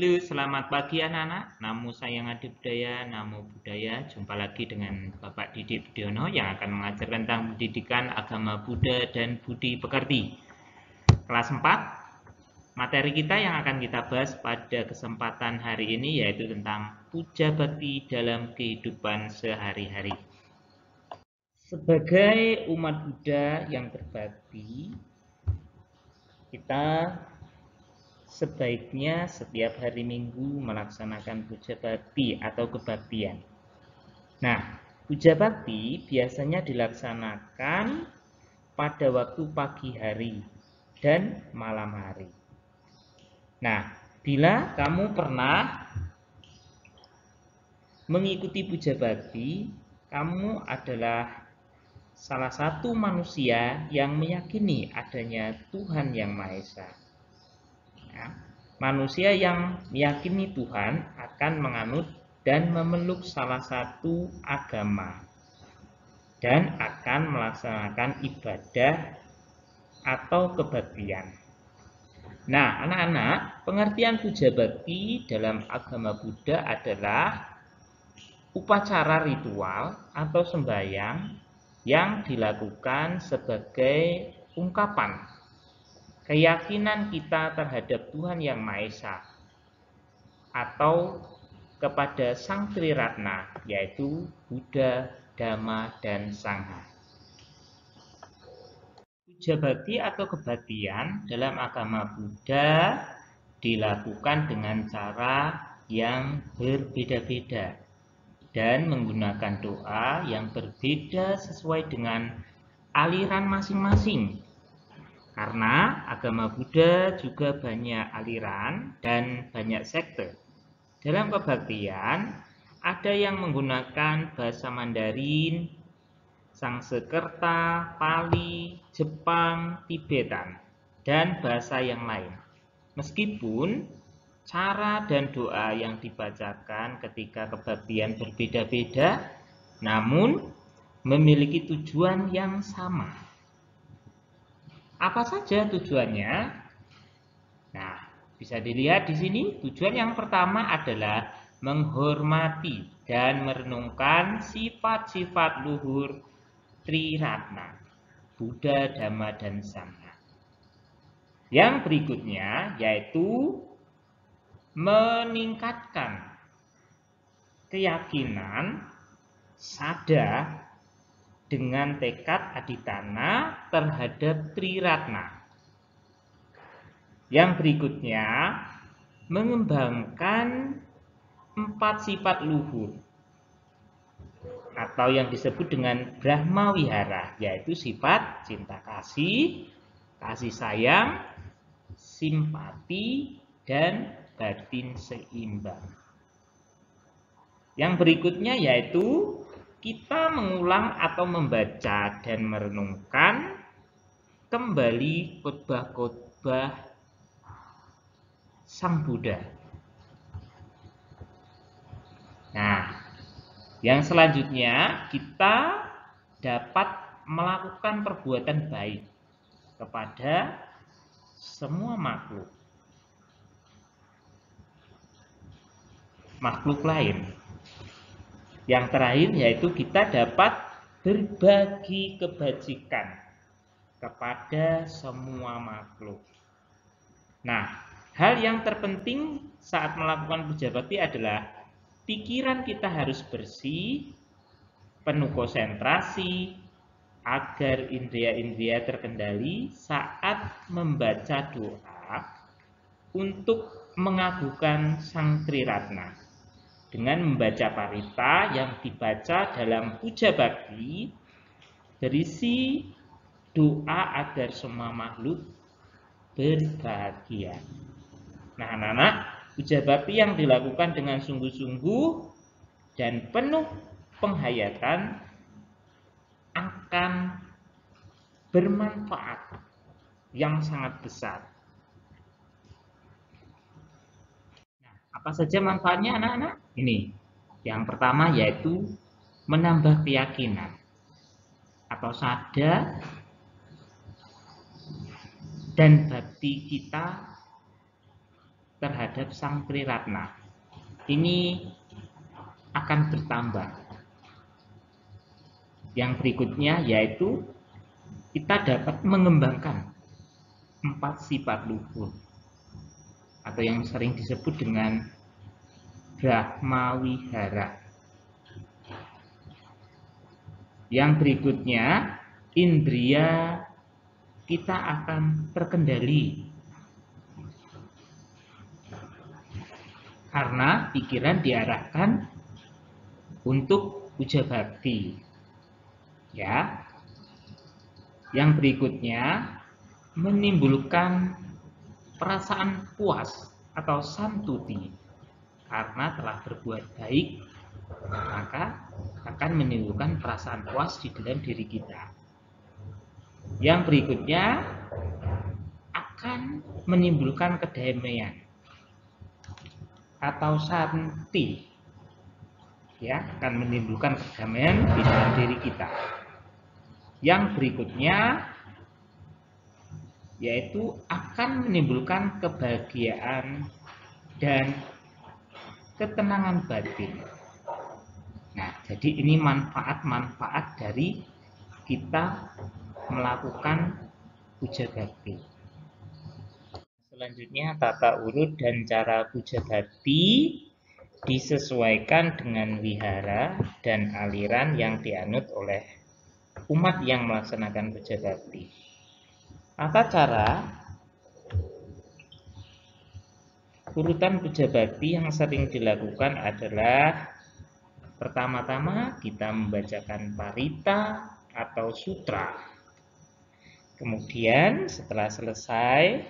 Halo, selamat pagi anak-anak. Namo saya Ngadi Budaya, Namo Budaya. Jumpa lagi dengan Bapak Didik Budiono yang akan mengajar tentang pendidikan agama Buddha dan Budi Pekerti. Kelas 4, materi kita yang akan kita bahas pada kesempatan hari ini yaitu tentang puja bakti dalam kehidupan sehari-hari. Sebagai umat Buddha yang berbakti, kita sebaiknya setiap hari Minggu melaksanakan puja bakti atau kebaktian. Nah, puja bakti biasanya dilaksanakan pada waktu pagi hari dan malam hari. Nah, bila kamu pernah mengikuti puja bakti, kamu adalah salah satu manusia yang meyakini adanya Tuhan Yang Maha Esa. Ya, manusia yang meyakini Tuhan akan menganut dan memeluk salah satu agama dan akan melaksanakan ibadah atau kebaktian. Nah, anak-anak, pengertian puja bakti dalam agama Buddha adalah upacara ritual atau sembahyang yang dilakukan sebagai ungkapan keyakinan kita terhadap Tuhan Yang Maha Esa atau kepada Sang Triratna, yaitu Buddha, Dhamma, dan Sangha. Puja bakti atau kebaktian dalam agama Buddha dilakukan dengan cara yang berbeda-beda dan menggunakan doa yang berbeda sesuai dengan aliran masing-masing. Karena agama Buddha juga banyak aliran dan banyak sekte. Dalam kebaktian, ada yang menggunakan bahasa Mandarin, Sanskerta, Pali, Jepang, Tibetan, dan bahasa yang lain. Meskipun cara dan doa yang dibacakan ketika kebaktian berbeda-beda, namun memiliki tujuan yang sama. Apa saja tujuannya? Nah, bisa dilihat di sini. Tujuan yang pertama adalah menghormati dan merenungkan sifat-sifat luhur Triratna, Buddha, Dhamma, dan Sangha. Yang berikutnya yaitu meningkatkan keyakinan sadar dengan tekad aditana terhadap Triratna. Yang berikutnya, mengembangkan 4 sifat luhur atau yang disebut dengan Brahma Wihara, yaitu sifat cinta kasih, kasih sayang, simpati, dan batin seimbang. Yang berikutnya yaitu kita mengulang atau membaca dan merenungkan kembali khotbah-khotbah Sang Buddha. Nah, yang selanjutnya kita dapat melakukan perbuatan baik kepada semua makhluk lain. Yang terakhir yaitu kita dapat berbagi kebajikan kepada semua makhluk. Nah, hal yang terpenting saat melakukan puja bakti adalah pikiran kita harus bersih, penuh konsentrasi, agar indria-indria terkendali saat membaca doa untuk mengagungkan Sang Triratna. Dengan membaca parita yang dibaca dalam puja bakti berisi doa agar semua makhluk berbahagia. Nah, anak-anak, puja bakti yang dilakukan dengan sungguh-sungguh dan penuh penghayatan akan bermanfaat yang sangat besar. Nah, apa saja manfaatnya anak-anak? Ini, yang pertama yaitu menambah keyakinan atau sadar dan bakti kita terhadap Sang Triratna ini akan bertambah. Yang berikutnya yaitu kita dapat mengembangkan 4 sifat luhur atau yang sering disebut dengan Brahmawihara. Yang berikutnya, indria kita akan terkendali karena pikiran diarahkan untuk puja bakti. Ya. Yang berikutnya, menimbulkan perasaan puas atau santuti karena telah berbuat baik, maka akan menimbulkan perasaan puas di dalam diri kita. Yang berikutnya akan menimbulkan kedamaian atau santi, ya, akan menimbulkan kedamaian di dalam diri kita. Yang berikutnya yaitu akan menimbulkan kebahagiaan dan ketenangan batin. Nah, jadi ini manfaat-manfaat dari kita melakukan puja bakti. Selanjutnya, tata urut dan cara puja bakti disesuaikan dengan wihara dan aliran yang dianut oleh umat yang melaksanakan puja bakti. Tata cara urutan puja bakti yang sering dilakukan adalah pertama-tama kita membacakan parita atau sutra. Kemudian setelah selesai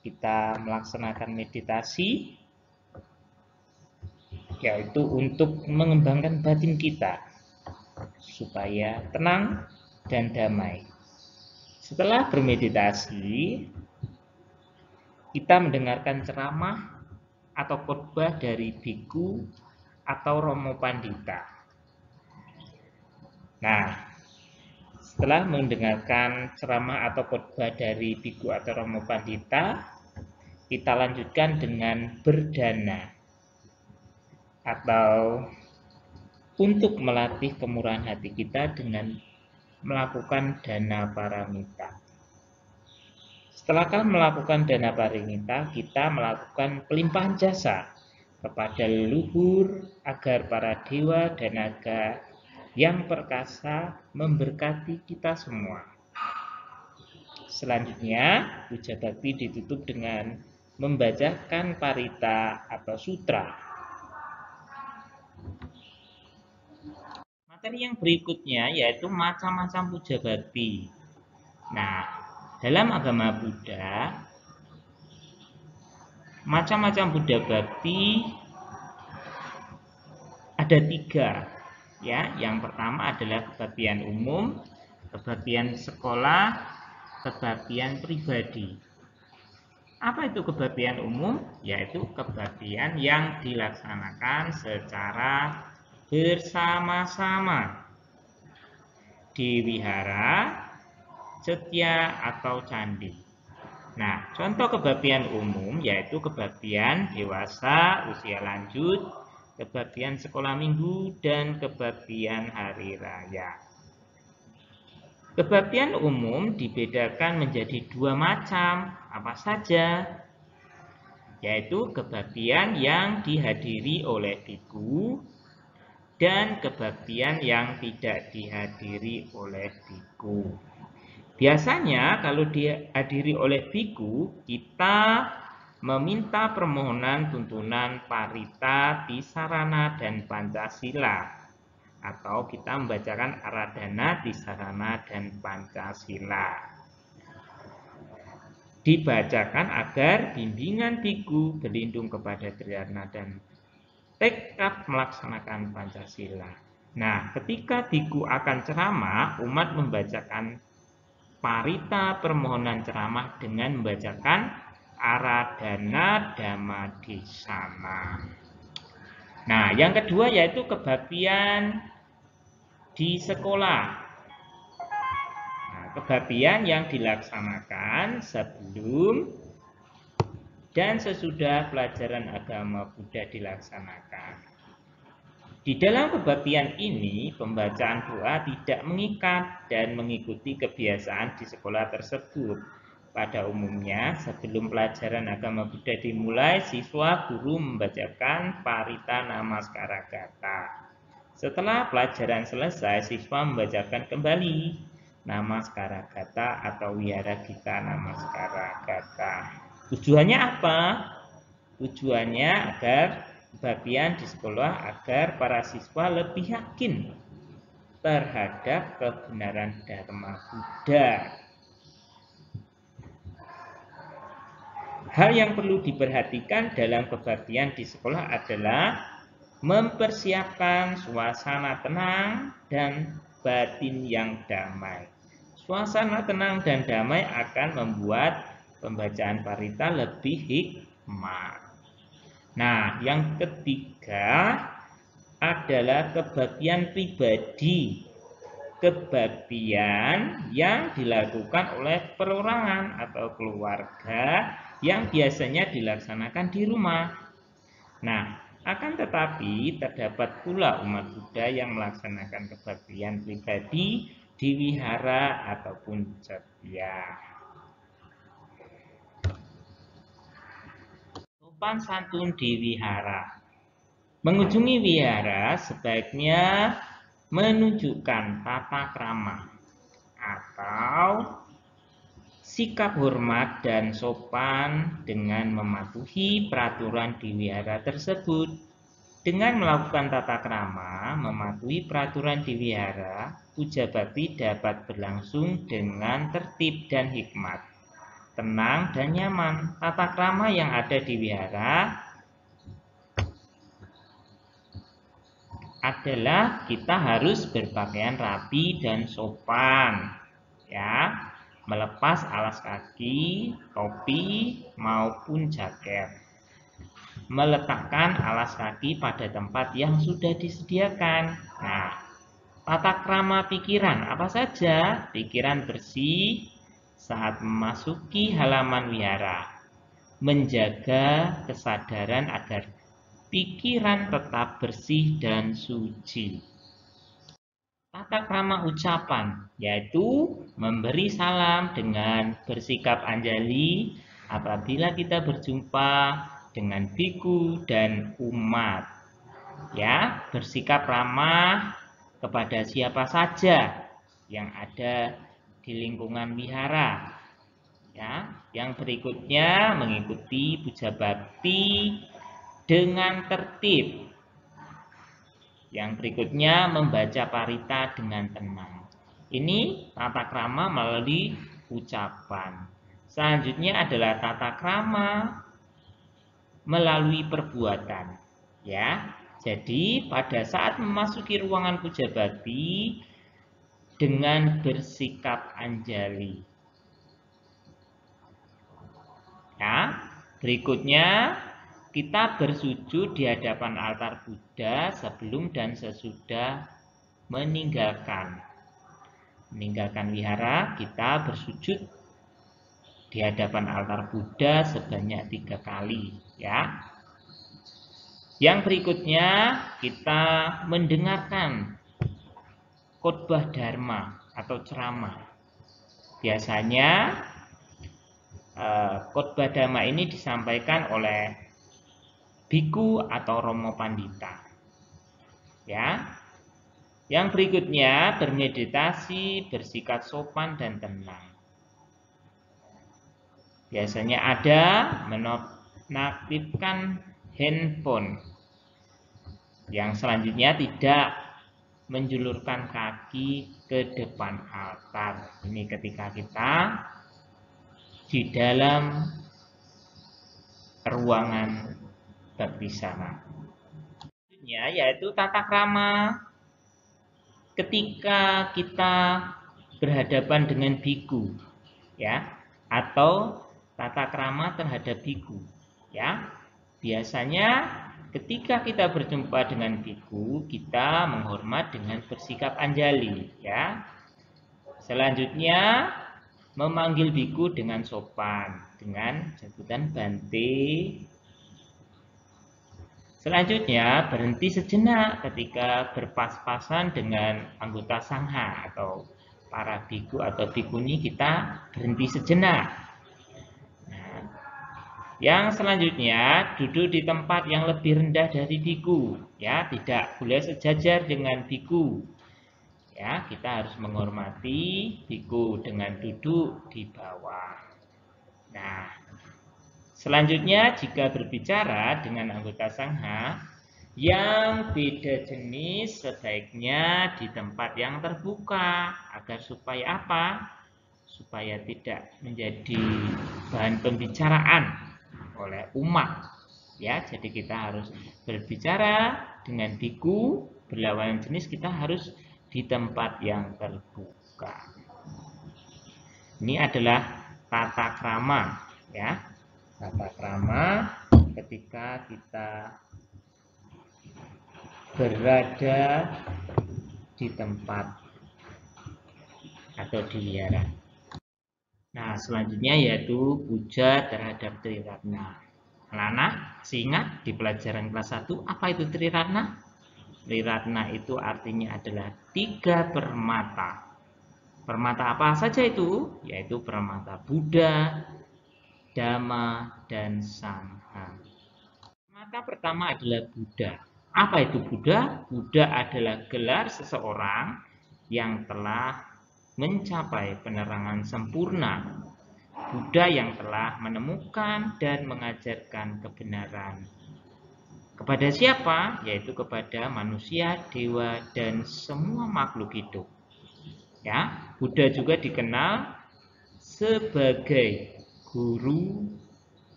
kita melaksanakan meditasi, yaitu untuk mengembangkan batin kita supaya tenang dan damai. Setelah bermeditasi, kita mendengarkan ceramah atau khotbah dari biku atau romo pandita. Nah, setelah mendengarkan ceramah atau khotbah dari biku atau romo pandita, kita lanjutkan dengan berdana atau untuk melatih kemurahan hati kita dengan melakukan dana paramita. Setelah melakukan dana paramita, kita melakukan pelimpahan jasa kepada leluhur agar para dewa dan naga yang perkasa memberkati kita semua. Selanjutnya, puja bakti ditutup dengan membacakan parita atau sutra. Materi yang berikutnya yaitu macam-macam puja bakti. Nah, dalam agama Buddha, macam-macam puja bakti ada 3. Ya, yang pertama adalah kebaktian umum, kebaktian sekolah, kebaktian pribadi. Apa itu kebaktian umum? Yaitu kebaktian yang dilaksanakan secara bersama-sama di wihara, cetya atau candi. Nah, contoh kebaktian umum yaitu kebaktian dewasa, usia lanjut, kebaktian sekolah minggu, dan kebaktian hari raya. Kebaktian umum dibedakan menjadi 2 macam, apa saja? Yaitu kebaktian yang dihadiri oleh biku dan kebaktian yang tidak dihadiri oleh biku. Biasanya kalau dihadiri oleh biku, kita meminta permohonan tuntunan parita, tisarana, dan pancasila. Atau kita membacakan aradhana, tisarana, dan pancasila. Dibacakan agar bimbingan biku berlindung kepada Triratna dan tekad melaksanakan Pancasila. Nah, ketika biku akan ceramah, umat membacakan parita permohonan ceramah dengan membacakan aradhana dhammadesana. Nah, yang kedua yaitu kebaktian di sekolah. Nah, kebaktian yang dilaksanakan sebelum dan sesudah pelajaran agama Buddha dilaksanakan. Di dalam kebaktian ini, pembacaan doa tidak mengikat dan mengikuti kebiasaan di sekolah tersebut. Pada umumnya, sebelum pelajaran agama Buddha dimulai, siswa guru membacakan Parita Namaskara Gata. Setelah pelajaran selesai, siswa membacakan kembali Namaskara Gata atau Wihara Gita Namaskara Gata. Tujuannya apa? Tujuannya agar kebaktian di sekolah agar para siswa lebih yakin terhadap kebenaran Dharma Buddha. Hal yang perlu diperhatikan dalam kebaktian di sekolah adalah mempersiapkan suasana tenang dan batin yang damai. Suasana tenang dan damai akan membuat pembacaan parita lebih hikmat. Nah, yang ketiga adalah kebaktian pribadi. Kebaktian yang dilakukan oleh perorangan atau keluarga yang biasanya dilaksanakan di rumah. Nah, akan tetapi terdapat pula umat Buddha yang melaksanakan kebaktian pribadi di wihara ataupun cetia. Sopan santun di wihara. Mengunjungi wihara sebaiknya menunjukkan tata krama atau sikap hormat dan sopan dengan mematuhi peraturan di wihara tersebut. Dengan melakukan tata krama, mematuhi peraturan di wihara, puja bakti dapat berlangsung dengan tertib dan hikmat, tenang dan nyaman. Tata krama yang ada di wihara adalah kita harus berpakaian rapi dan sopan, ya. Melepas alas kaki, topi, maupun jaket. Meletakkan alas kaki pada tempat yang sudah disediakan. Nah, tata krama pikiran apa saja? Pikiran bersih saat memasuki halaman wihara. Menjaga kesadaran agar pikiran tetap bersih dan suci. Tata krama ucapan, yaitu memberi salam dengan bersikap anjali apabila kita berjumpa dengan biku dan umat. Ya, bersikap ramah kepada siapa saja yang ada di lingkungan wihara. Ya, yang berikutnya mengikuti puja bakti dengan tertib. Yang berikutnya membaca parita dengan tenang. Ini tata krama melalui ucapan. Selanjutnya adalah tata krama melalui perbuatan. Ya, jadi pada saat memasuki ruangan puja bakti dengan bersikap anjali. Ya, berikutnya kita bersujud di hadapan altar Buddha sebelum dan sesudah meninggalkan wihara. Kita bersujud di hadapan altar Buddha sebanyak 3 kali, ya. Yang berikutnya kita mendengarkan khotbah dharma atau ceramah. Biasanya khotbah dharma ini disampaikan oleh biku atau romo pandita. Ya. Yang berikutnya bermeditasi, bersikap sopan dan tenang. Biasanya ada menonaktifkan handphone. Yang selanjutnya tidak menjulurkan kaki ke depan altar. Ini ketika kita di dalam ruangan berpisah. Selanjutnya yaitu tata krama ketika kita berhadapan dengan biku, ya, atau tata krama terhadap biku, ya. Biasanya ketika kita berjumpa dengan biku, kita menghormat dengan bersikap anjali, ya. Selanjutnya memanggil biku dengan sopan dengan sebutan Bante. Selanjutnya, berhenti sejenak ketika berpas-pasan dengan anggota sangha atau para biku atau bikuni, kita berhenti sejenak. Nah, yang selanjutnya, duduk di tempat yang lebih rendah dari biku, ya, tidak boleh sejajar dengan biku. Ya, kita harus menghormati biku dengan duduk di bawah. Nah, selanjutnya, jika berbicara dengan anggota sangha yang beda jenis, sebaiknya di tempat yang terbuka. Agar supaya apa? Supaya tidak menjadi bahan pembicaraan oleh umat. Ya, jadi kita harus berbicara dengan biku berlawanan jenis, kita harus di tempat yang terbuka. Ini adalah tata krama, ya. Tata krama ketika kita berada di tempat atau di wihara. Nah, selanjutnya yaitu puja terhadap Triratna. Anak-anak, masih ingat di pelajaran kelas 1 apa itu Triratna? Triratna itu artinya adalah 3 permata. Permata apa saja itu? Yaitu permata Buddha, Dhamma, dan Sangha. Permata pertama adalah Buddha. Apa itu Buddha? Buddha adalah gelar seseorang yang telah mencapai penerangan sempurna. Buddha yang telah menemukan dan mengajarkan kebenaran. Kepada siapa? Yaitu kepada manusia, dewa, dan semua makhluk hidup. Ya, Buddha juga dikenal sebagai guru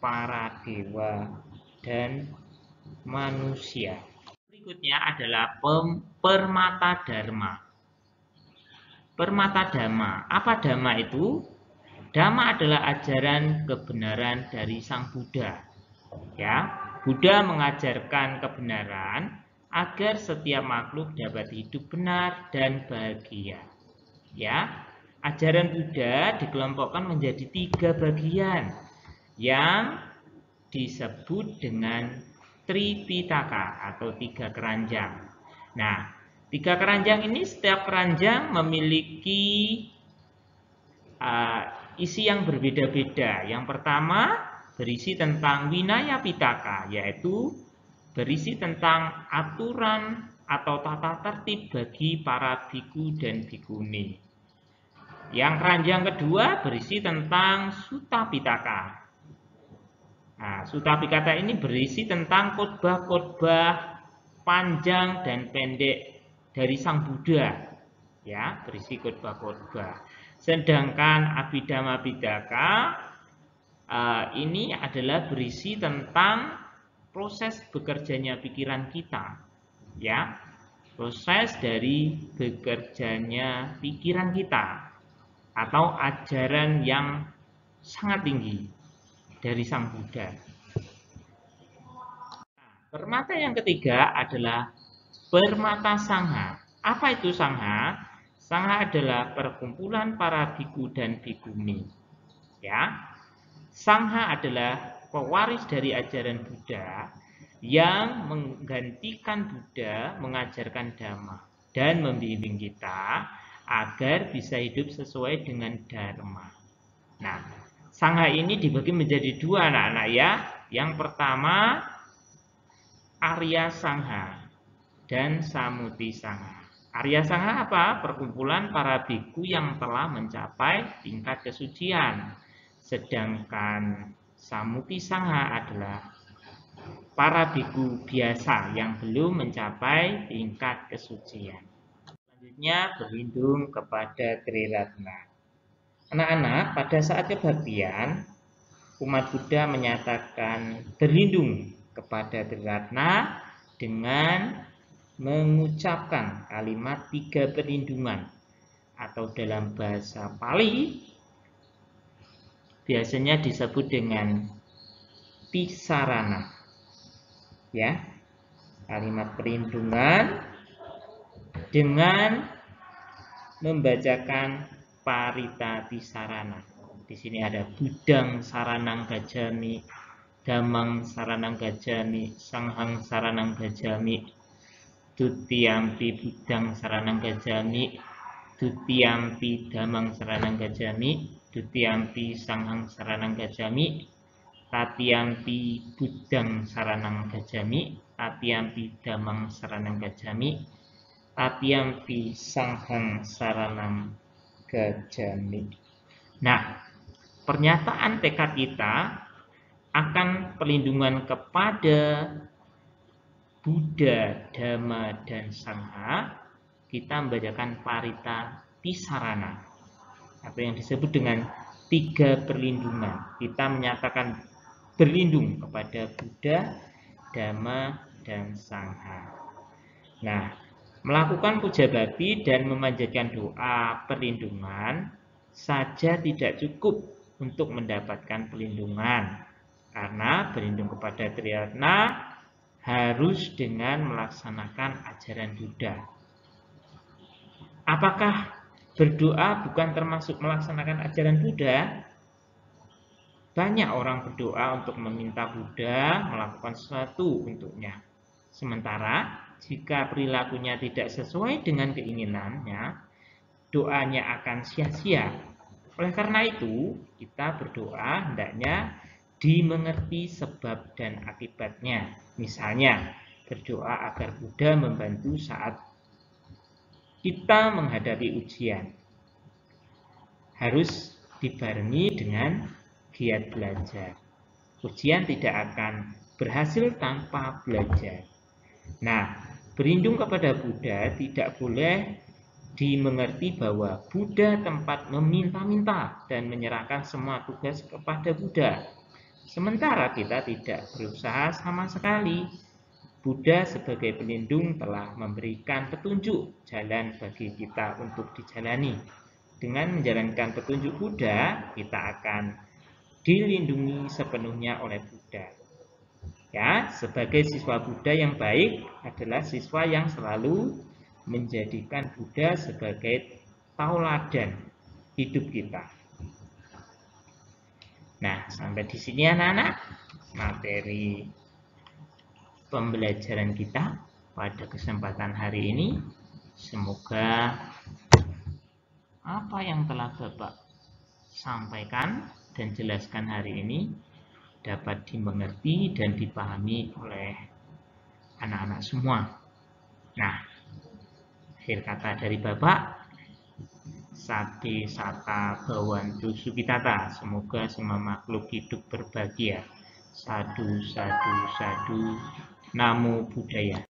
para dewa dan manusia. Berikutnya adalah permata dharma. Permata dhamma. Apa dhamma itu? Dhamma adalah ajaran kebenaran dari Sang Buddha. Ya, Buddha mengajarkan kebenaran agar setiap makhluk dapat hidup benar dan bahagia. Ya, ajaran Buddha dikelompokkan menjadi 3 bagian yang disebut dengan Tripitaka atau 3 keranjang. Nah, 3 keranjang ini setiap keranjang memiliki isi yang berbeda-beda. Yang pertama berisi tentang Vinaya Pitaka, yaitu berisi tentang aturan atau tata tertib bagi para biku dan bikuni. Yang keranjang kedua berisi tentang Sutta Pitaka. Nah, Sutta Pitaka ini berisi tentang khotbah-khotbah panjang dan pendek dari Sang Buddha. Ya, berisi khotbah-khotbah. Sedangkan Abhidhamma Pitaka ini adalah berisi tentang proses bekerjanya pikiran kita, ya, proses dari bekerjanya pikiran kita atau ajaran yang sangat tinggi dari Sang Buddha. Permata yang ketiga adalah permata Sangha. Apa itu Sangha? Sangha adalah perkumpulan para biku dan bikuni. Ya, Sangha adalah pewaris dari ajaran Buddha yang menggantikan Buddha mengajarkan Dhamma dan membimbing kita agar bisa hidup sesuai dengan Dharma. Nah, Sangha ini dibagi menjadi 2 anak-anak ya. Yang pertama Arya Sangha dan Samuti Sangha. Arya Sangha apa? Perkumpulan para biku yang telah mencapai tingkat kesucian. Sedangkan Samuti Sangha adalah para biku biasa yang belum mencapai tingkat kesucian. Selanjutnya berlindung kepada Triratna. Anak-anak, pada saat kebaktian, umat Buddha menyatakan berlindung kepada Triratna dengan mengucapkan kalimat 3 perlindungan atau dalam bahasa Pali biasanya disebut dengan tisarana. Ya, kalimat perlindungan dengan membacakan parita tisarana. Di sini ada Budang Saranang Gajami, Damang Saranang Gajami, Sanghang Saranang Gajami, Tutiyampi Budang Saranang Gajami, Tutiyampi Damang Saranang Gajami, Tutiyampi Sanghang Saranang Gajami, Tatiyampi Budang Saranang Gajami, Tatiyampi Damang Saranang Gajami, Tatiyampi Sanghang Saranang Gajami. Nah, pernyataan tekad kita akan perlindungan kepada Buddha, Dhamma, dan Sangha, kita membacakan Parita Tisarana, atau yang disebut dengan 3 perlindungan. Kita menyatakan berlindung kepada Buddha, Dhamma, dan Sangha. Nah, melakukan puja bakti dan memanjatkan doa perlindungan saja tidak cukup untuk mendapatkan perlindungan, karena berlindung kepada Triratna harus dengan melaksanakan ajaran Buddha. Apakah berdoa bukan termasuk melaksanakan ajaran Buddha? Banyak orang berdoa untuk meminta Buddha melakukan sesuatu untuknya. Sementara jika perilakunya tidak sesuai dengan keinginannya, doanya akan sia-sia. Oleh karena itu, kita berdoa hendaknya dimengerti sebab dan akibatnya. Misalnya, berdoa agar Buddha membantu saat kita menghadapi ujian. Harus dibarengi dengan giat belajar. Ujian tidak akan berhasil tanpa belajar. Nah, berlindung kepada Buddha tidak boleh dimengerti bahwa Buddha tempat meminta-minta dan menyerahkan semua tugas kepada Buddha. Sementara kita tidak berusaha sama sekali. Buddha sebagai pelindung telah memberikan petunjuk jalan bagi kita untuk dijalani. Dengan menjalankan petunjuk Buddha, kita akan dilindungi sepenuhnya oleh Buddha. Ya, sebagai siswa Buddha yang baik adalah siswa yang selalu menjadikan Buddha sebagai tauladan hidup kita. Nah, sampai di sini anak-anak materi pembelajaran kita pada kesempatan hari ini. Semoga apa yang telah Bapak sampaikan dan jelaskan hari ini dapat dimengerti dan dipahami oleh anak-anak semua. Nah, akhir kata dari Bapak, Sati Sata Bhawantu Sukitata. Semoga semua makhluk hidup berbahagia. Sadu, sadu, sadu. Namo Buddhaya.